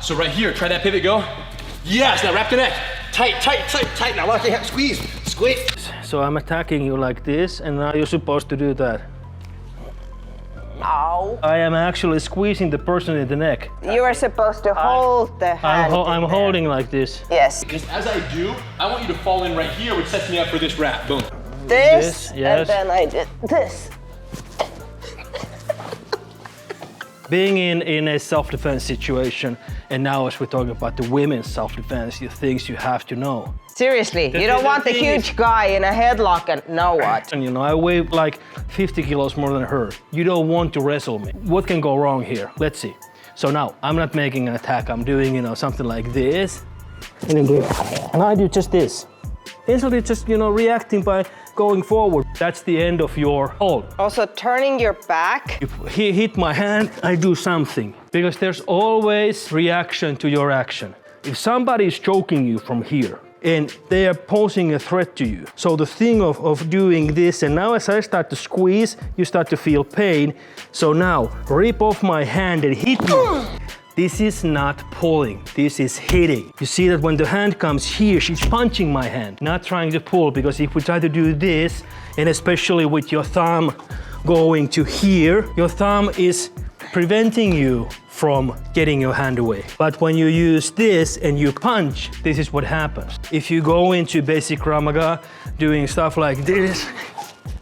So right here, try that pivot, go. Yes, now wrap the neck. Tight, tight, tight, tight. Now lock your hand, squeeze, squeeze. So I'm attacking you like this, and now you're supposed to do that. Ow. I am actually squeezing the person in the neck. You are supposed to hold the hand. I'm holding like this. Yes. Because as I do, I want you to fall in right here, which sets me up for this wrap. Boom. This, yes. and then I did this. Being in a self-defense situation, and now as we're talking about the women's self-defense, the things you have to know. Seriously, you don't want the huge guy in a headlock and know what? And you know, I weigh like 50 kilos more than her. You don't want to wrestle me. What can go wrong here? Let's see. So now, I'm not making an attack. I'm doing, you know, something like this. And I do just this. Instantly just, you know, reacting by going forward. That's the end of your hold. Also turning your back. If he hit my hand, I do something. Because there's always reaction to your action. If somebody is choking you from here, and they are posing a threat to you. So the thing of doing this, and now as I start to squeeze, you start to feel pain. So now, rip off my hand and hit me. This is not pulling, this is hitting. You see that when the hand comes here, she's punching my hand, not trying to pull, because if we try to do this, and especially with your thumb going to here, your thumb is preventing you from getting your hand away. But when you use this and you punch, this is what happens. If you go into basic Krav Maga, doing stuff like this,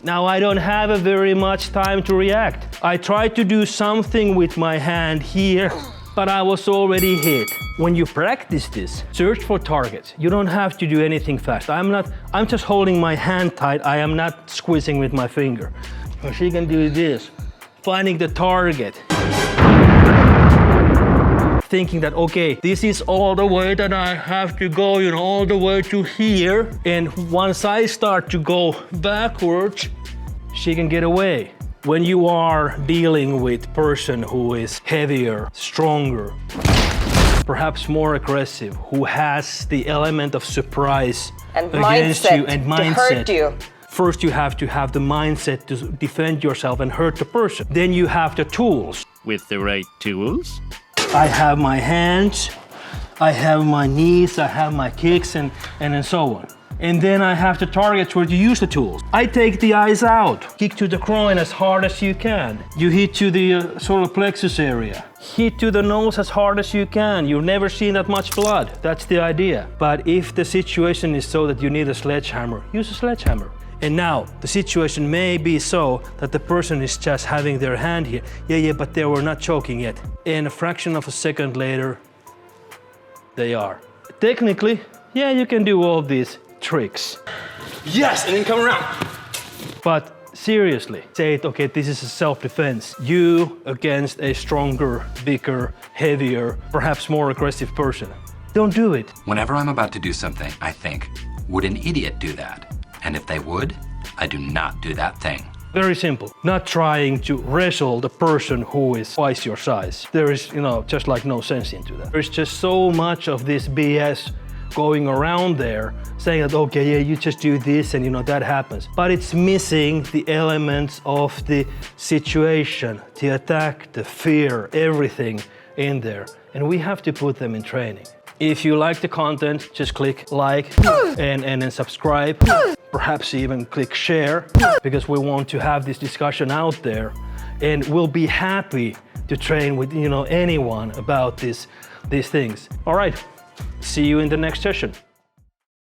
now I don't have a very much time to react. I tried to do something with my hand here, but I was already hit. When you practice this, search for targets. You don't have to do anything fast. I'm just holding my hand tight. I am not squeezing with my finger. So she can do this, finding the target. Thinking that, okay, this is all the way that I have to go, you know, all the way to here. And once I start to go backwards, she can get away. When you are dealing with a person who is heavier, stronger, perhaps more aggressive, who has the element of surprise and against mindset you and mindset, to hurt you. First you have to have the mindset to defend yourself and hurt the person. Then you have the tools. With the right tools? I have my hands, I have my knees, I have my kicks, and so on. And then I have the targets where you use the tools. I take the eyes out. Kick to the groin as hard as you can. You hit to the solar plexus area. Hit to the nose as hard as you can. You've never seen that much blood. That's the idea. But if the situation is so that you need a sledgehammer, use a sledgehammer. And now, the situation may be so that the person is just having their hand here. Yeah, but they were not choking yet. And a fraction of a second later, they are. Technically, yeah, you can do all these tricks. Yes, and then come around. But seriously, say it, okay, this is a self-defense. You against a stronger, bigger, heavier, perhaps more aggressive person. Don't do it. Whenever I'm about to do something, I think, would an idiot do that? And if they would, I do not do that thing. Very simple. Not trying to wrestle the person who is twice your size. There is, you know, just like no sense into that. There's just so much of this BS going around there saying that, okay, yeah, you just do this and you know, that happens. But it's missing the elements of the situation, the attack, the fear, everything in there. And we have to put them in training. If you like the content, just click like and then subscribe. Perhaps even click share, because we want to have this discussion out there. And we'll be happy to train with, you know, anyone about these things. All right. See you in the next session.